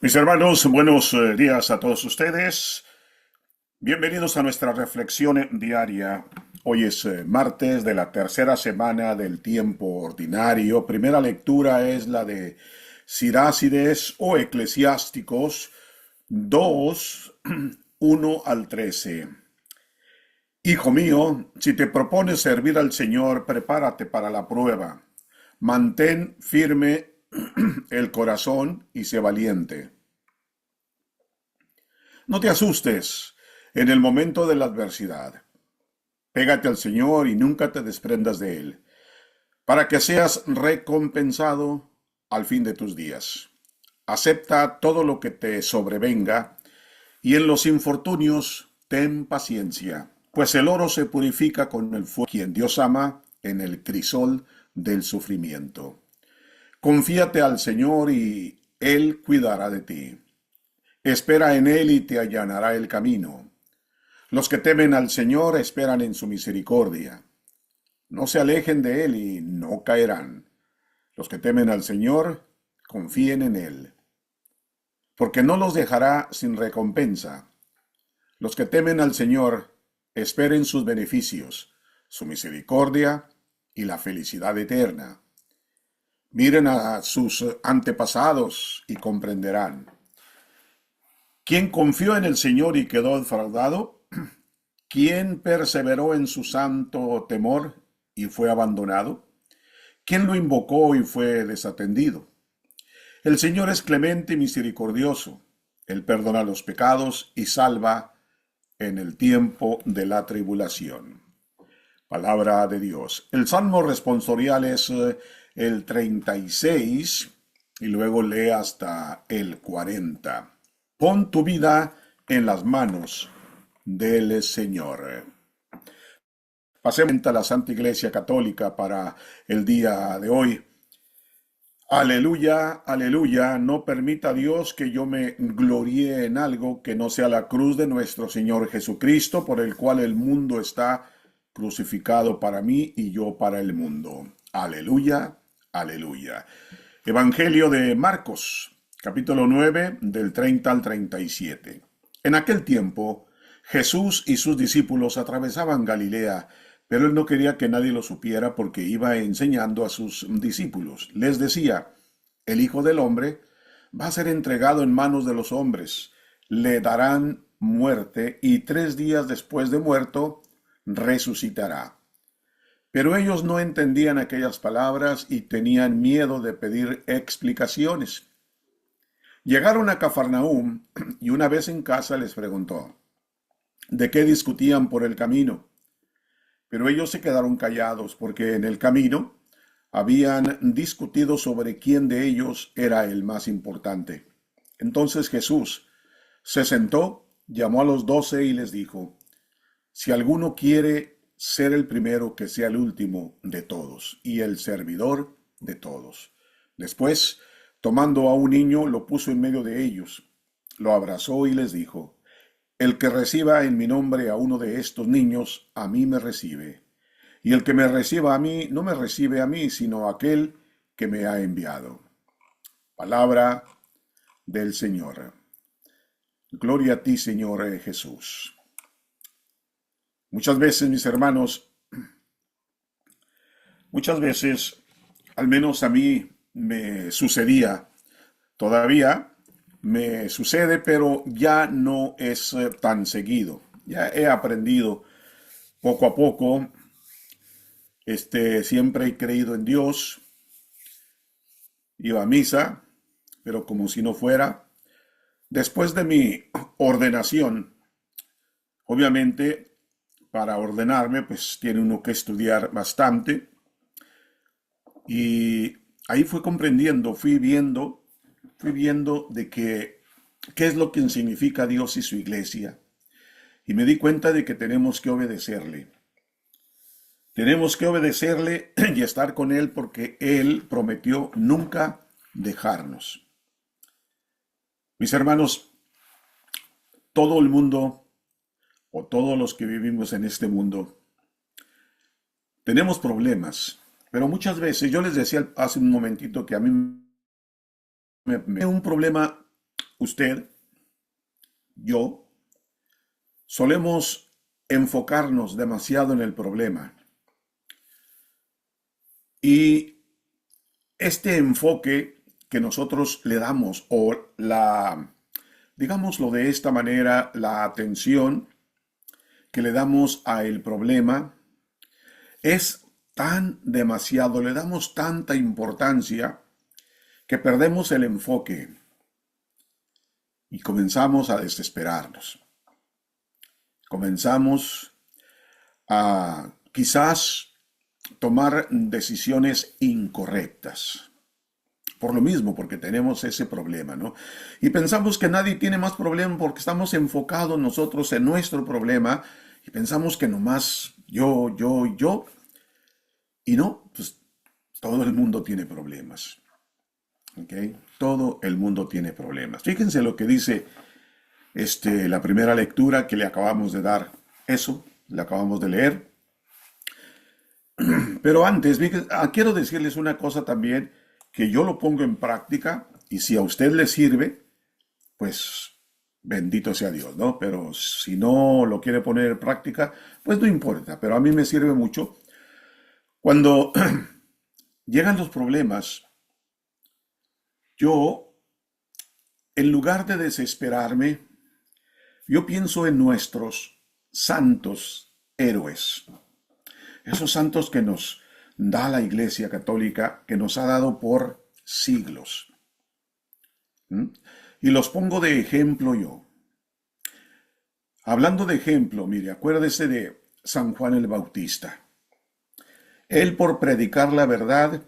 Mis hermanos, buenos días a todos ustedes. Bienvenidos a nuestra reflexión diaria. Hoy es martes de la tercera semana del tiempo ordinario. Primera lectura es la de Sirácides o Eclesiásticos 2, 1 al 13. Hijo mío, si te propones servir al Señor, prepárate para la prueba. Mantén firme el corazón y sé valiente. No te asustes en el momento de la adversidad. Pégate al Señor y nunca te desprendas de Él, para que seas recompensado al fin de tus días. Acepta todo lo que te sobrevenga y en los infortunios ten paciencia, pues el oro se purifica con el fuego, quien Dios ama en el crisol del sufrimiento. Confíate al Señor y Él cuidará de ti. Espera en Él y te allanará el camino. Los que temen al Señor esperan en su misericordia. No se alejen de Él y no caerán. Los que temen al Señor confíen en Él, porque no los dejará sin recompensa. Los que temen al Señor esperen sus beneficios, su misericordia y la felicidad eterna. Miren a sus antepasados y comprenderán. ¿Quién confió en el Señor y quedó defraudado? ¿Quién perseveró en su santo temor y fue abandonado? ¿Quién lo invocó y fue desatendido? El Señor es clemente y misericordioso. Él perdona los pecados y salva en el tiempo de la tribulación. Palabra de Dios. El salmo responsorial es el 36 y luego lee hasta el 40. Pon tu vida en las manos del Señor. Pasemos a la Santa Iglesia Católica para el día de hoy. Aleluya, aleluya, no permita Dios que yo me gloríe en algo que no sea la cruz de nuestro Señor Jesucristo, por el cual el mundo está crucificado para mí y yo para el mundo. Aleluya, aleluya. Evangelio de Marcos, capítulo 9, del 30 al 37. En aquel tiempo, Jesús y sus discípulos atravesaban Galilea, pero él no quería que nadie lo supiera porque iba enseñando a sus discípulos. Les decía, el Hijo del Hombre va a ser entregado en manos de los hombres, le darán muerte y 3 días después de muerto resucitará. Pero ellos no entendían aquellas palabras y tenían miedo de pedir explicaciones. Llegaron a Cafarnaúm y una vez en casa les preguntó, ¿de qué discutían por el camino? Pero ellos se quedaron callados porque en el camino habían discutido sobre quién de ellos era el más importante. Entonces Jesús se sentó, llamó a los 12 y les dijo, si alguno quiere ser el primero, que sea el último de todos y el servidor de todos. Después, tomando a un niño, lo puso en medio de ellos, lo abrazó y les dijo, el que reciba en mi nombre a uno de estos niños, a mí me recibe. Y el que me reciba a mí, no me recibe a mí, sino a aquel que me ha enviado. Palabra del Señor. Gloria a ti, Señor Jesús. Muchas veces, mis hermanos, muchas veces, al menos a mí me sucedía, todavía me sucede, pero ya no es tan seguido. Ya he aprendido poco a poco, siempre he creído en Dios, iba a misa, pero como si no fuera. Después de mi ordenación, obviamente, para ordenarme, pues tiene uno que estudiar bastante. Y ahí fui comprendiendo, fui viendo de que qué es lo que significa Dios y su iglesia. Y me di cuenta de que tenemos que obedecerle. Tenemos que obedecerle y estar con Él porque Él prometió nunca dejarnos. Mis hermanos, todo el mundo o todos los que vivimos en este mundo tenemos problemas, pero muchas veces, yo les decía hace un momentito que a mí un problema usted, yo, solemos enfocarnos demasiado en el problema. Y este enfoque que nosotros le damos, o digámoslo de esta manera, la atención que le damos a el problema, es tan demasiado, le damos tanta importancia que perdemos el enfoque y comenzamos a desesperarnos. Comenzamos a quizás tomar decisiones incorrectas. Por lo mismo, porque tenemos ese problema, ¿no? Y pensamos que nadie tiene más problema porque estamos enfocados nosotros en nuestro problema y pensamos que nomás yo. Y no, pues todo el mundo tiene problemas. ¿Ok? Todo el mundo tiene problemas. Fíjense lo que dice la primera lectura que le acabamos de dar. Eso, le acabamos de leer. Pero antes, quiero decirles una cosa también, que yo lo pongo en práctica y si a usted le sirve, pues bendito sea Dios, ¿no? Pero si no lo quiere poner en práctica, pues no importa, pero a mí me sirve mucho. Cuando llegan los problemas, yo, en lugar de desesperarme, yo pienso en nuestros santos héroes. Esos santos que nos da la Iglesia Católica, que nos ha dado por siglos. ¿Mm? Y los pongo de ejemplo yo. Hablando de ejemplo, mire, acuérdese de San Juan el Bautista. Él, por predicar la verdad,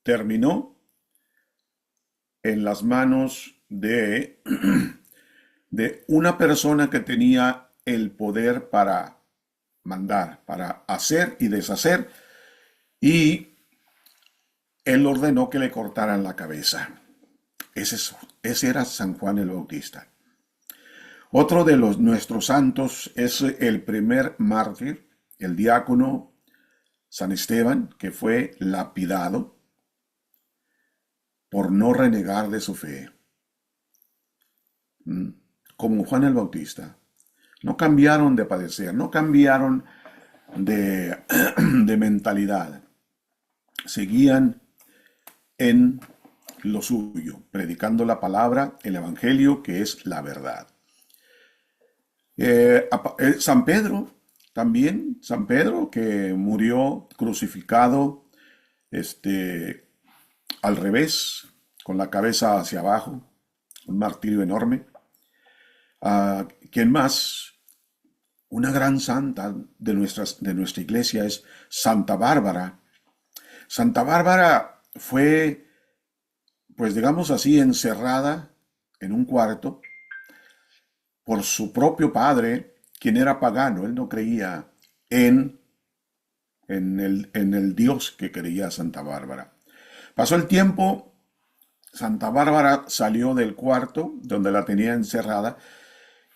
terminó en las manos de una persona que tenía el poder para mandar, para hacer y deshacer, y él ordenó que le cortaran la cabeza. Ese era San Juan el Bautista. Otro de nuestros santos es el primer mártir, el diácono San Esteban, que fue lapidado por no renegar de su fe. Como Juan el Bautista. No cambiaron de padecer, no cambiaron de mentalidad. Seguían en lo suyo, predicando la palabra, el evangelio, que es la verdad. San Pedro, también, San Pedro, que murió crucificado, al revés, con la cabeza hacia abajo, un martirio enorme. ¿Quién más? Una gran santa de nuestra iglesia es Santa Bárbara. Santa Bárbara fue, pues digamos así, encerrada en un cuarto por su propio padre, quien era pagano. Él no creía en el Dios que creía Santa Bárbara. Pasó el tiempo, Santa Bárbara salió del cuarto donde la tenía encerrada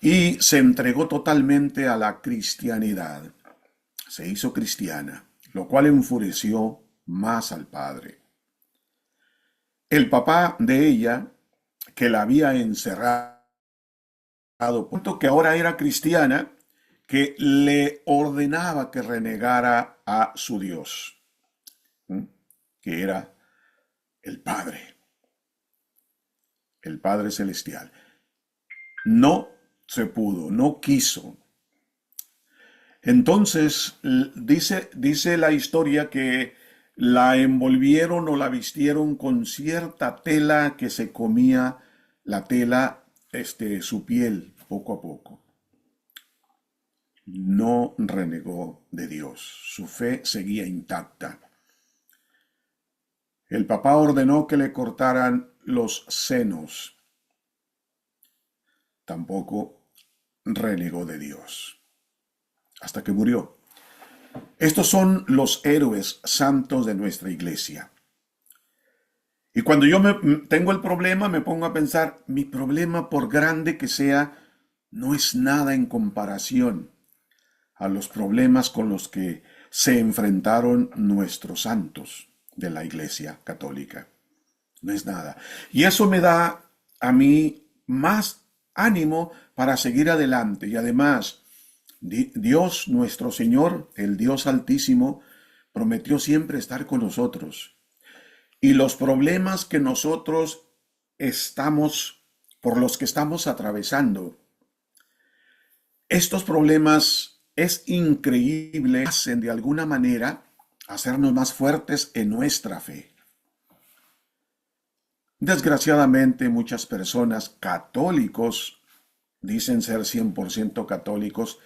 y se entregó totalmente a la cristianidad. Se hizo cristiana, lo cual enfureció más al padre. El papá de ella, que la había encerrado, punto que ahora era cristiana, que le ordenaba que renegara a su Dios, que era el Padre Celestial. No se pudo, no quiso. Entonces dice la historia que la envolvieron o la vistieron con cierta tela que se comía la tela, su piel poco a poco. No renegó de Dios, su fe seguía intacta. El papá ordenó que le cortaran los senos. Tampoco renegó de Dios, hasta que murió. Estos son los héroes santos de nuestra iglesia. Y cuando yo tengo el problema, me pongo a pensar, mi problema, por grande que sea, no es nada en comparación a los problemas con los que se enfrentaron nuestros santos de la Iglesia Católica. No es nada. Y eso me da a mí más ánimo para seguir adelante. Y además, Dios nuestro Señor, el Dios Altísimo, prometió siempre estar con nosotros. Y los problemas que nosotros por los que estamos atravesando, estos problemas es increíble, hacen de alguna manera hacernos más fuertes en nuestra fe. Desgraciadamente, muchas personas católicos dicen ser 100% católicos,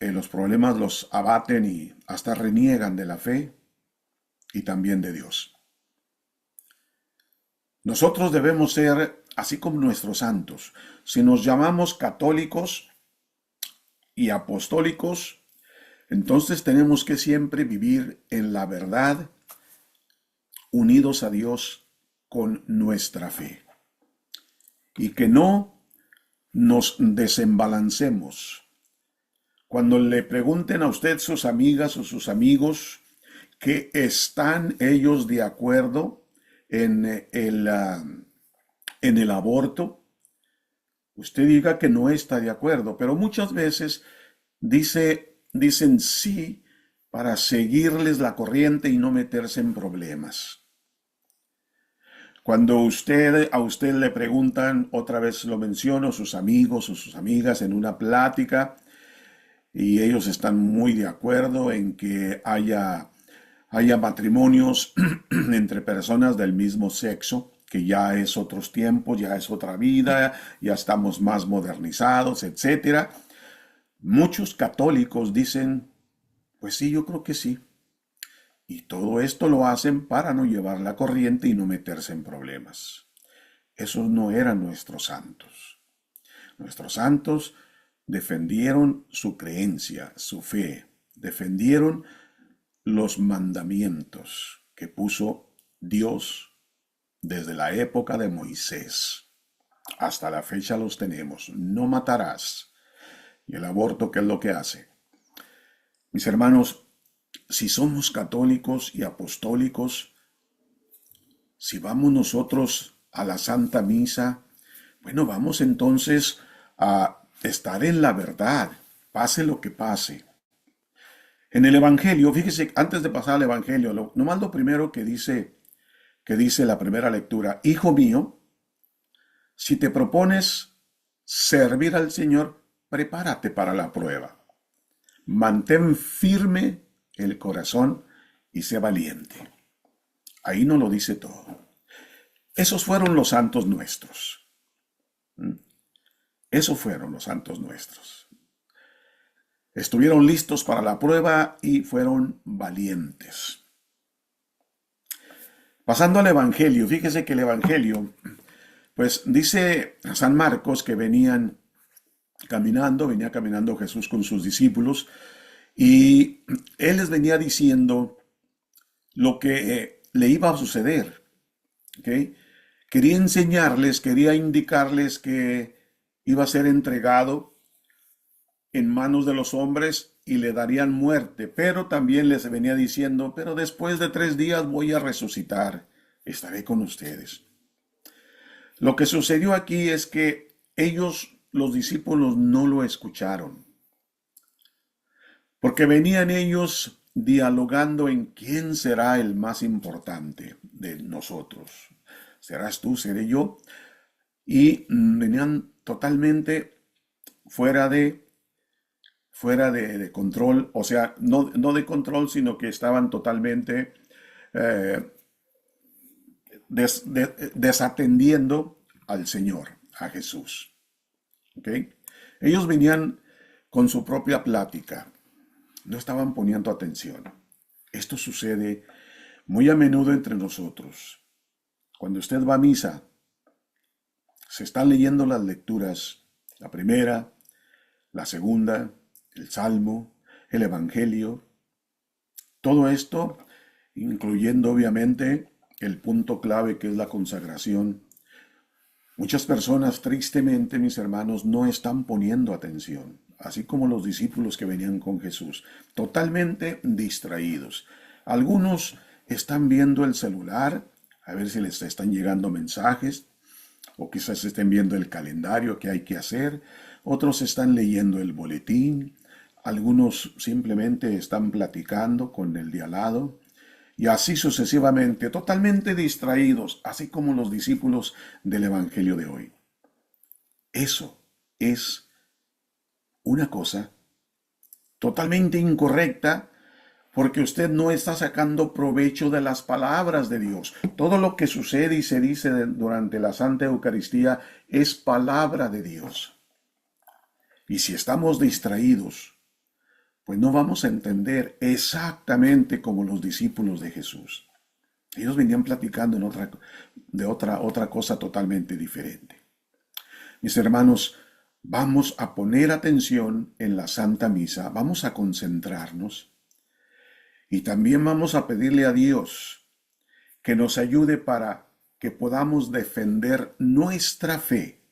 los problemas los abaten y hasta reniegan de la fe y también de Dios. Nosotros debemos ser así como nuestros santos. Si nos llamamos católicos y apostólicos, entonces tenemos que siempre vivir en la verdad, unidos a Dios con nuestra fe. Y que no nos desembalancemos. Cuando le pregunten a usted sus amigas o sus amigos que están ellos de acuerdo en el aborto, usted diga que no está de acuerdo, pero muchas veces dicen sí para seguirles la corriente y no meterse en problemas. Cuando a usted le preguntan, otra vez lo menciono, sus amigos o sus amigas en una plática, y ellos están muy de acuerdo en que haya matrimonios entre personas del mismo sexo, que ya es otros tiempos, ya es otra vida, ya estamos más modernizados, etcétera. Muchos católicos dicen, pues sí, yo creo que sí. Y todo esto lo hacen para no llevar la corriente y no meterse en problemas. Esos no eran nuestros santos. Nuestros santos defendieron su creencia, su fe, defendieron los mandamientos que puso Dios desde la época de Moisés. Hasta la fecha los tenemos. No matarás. Y el aborto, ¿qué es lo que hace? Mis hermanos, si somos católicos y apostólicos, si vamos nosotros a la Santa Misa, bueno, vamos entonces a estar en la verdad, pase lo que pase. En el Evangelio, fíjese, antes de pasar al Evangelio, nomás lo primero que dice la primera lectura, hijo mío, si te propones servir al Señor, prepárate para la prueba. Mantén firme el corazón y sé valiente. Ahí no lo dice todo. Esos fueron los santos nuestros. Esos fueron los santos nuestros. Estuvieron listos para la prueba y fueron valientes. Pasando al Evangelio, fíjese que el Evangelio, pues dice San Marcos que venía caminando Jesús con sus discípulos y él les venía diciendo lo que le iba a suceder. ¿Okay? Quería enseñarles, quería indicarles que iba a ser entregado en manos de los hombres y le darían muerte, pero también les venía diciendo, pero después de 3 días voy a resucitar, estaré con ustedes. Lo que sucedió aquí es que ellos, los discípulos, no lo escucharon, porque venían ellos dialogando en quién será el más importante de nosotros. ¿Serás tú? ¿Seré yo? Y venían totalmente fuera de control, o sea, no de control, sino que estaban totalmente eh, desatendiendo al Señor, a Jesús. ¿Okay? Ellos venían con su propia plática, no estaban poniendo atención. Esto sucede muy a menudo entre nosotros. Cuando usted va a misa, se están leyendo las lecturas, la primera, la segunda, el Salmo, el Evangelio, todo esto, incluyendo obviamente el punto clave que es la consagración. Muchas personas, tristemente, mis hermanos, no están poniendo atención, así como los discípulos que venían con Jesús, totalmente distraídos. Algunos están viendo el celular, a ver si les están llegando mensajes. o quizás estén viendo el calendario que hay que hacer, otros están leyendo el boletín, algunos simplemente están platicando con el de al lado, y así sucesivamente, totalmente distraídos, así como los discípulos del Evangelio de hoy. Eso es una cosa totalmente incorrecta porque usted no está sacando provecho de las palabras de Dios. Todo lo que sucede y se dice durante la Santa Eucaristía es palabra de Dios. Y si estamos distraídos, pues no vamos a entender exactamente como los discípulos de Jesús. Ellos venían platicando de otra cosa totalmente diferente. Mis hermanos, vamos a poner atención en la Santa Misa, vamos a concentrarnos y también vamos a pedirle a Dios que nos ayude para que podamos defender nuestra fe,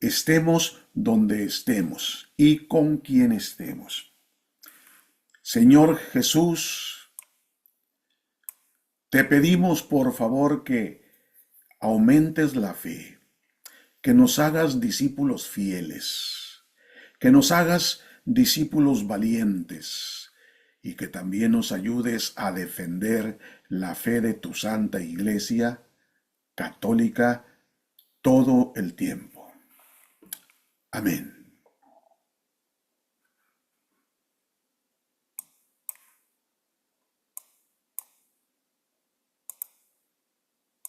estemos donde estemos y con quien estemos. Señor Jesús, te pedimos por favor que aumentes la fe, que nos hagas discípulos fieles, que nos hagas discípulos valientes y que también nos ayudes a defender la fe de tu Santa Iglesia católica todo el tiempo. Amén.